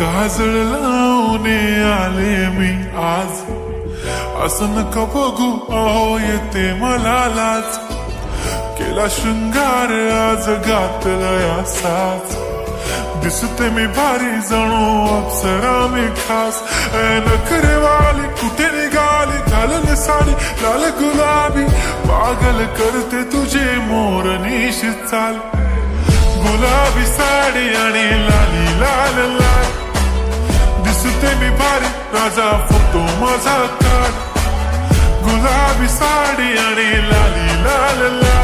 काजळ लावून आले मी आज, असं नका बघू अहो येते मला लाज. केला शृंगार आज घातलाय असाच, दिसते मी भारी जणू अप्सरा मी खास. नखरेवाली कुठे निघाली, घालून साडी लाल गुलाबी, पागल करते तुझे मोरनीशी चाल. गुलाबी साडी आणि लाली लाल लाल, दिसते मी भारी राजा फोटो माझा काढ. गुलाबी साडी आणि लाली लाल लाल,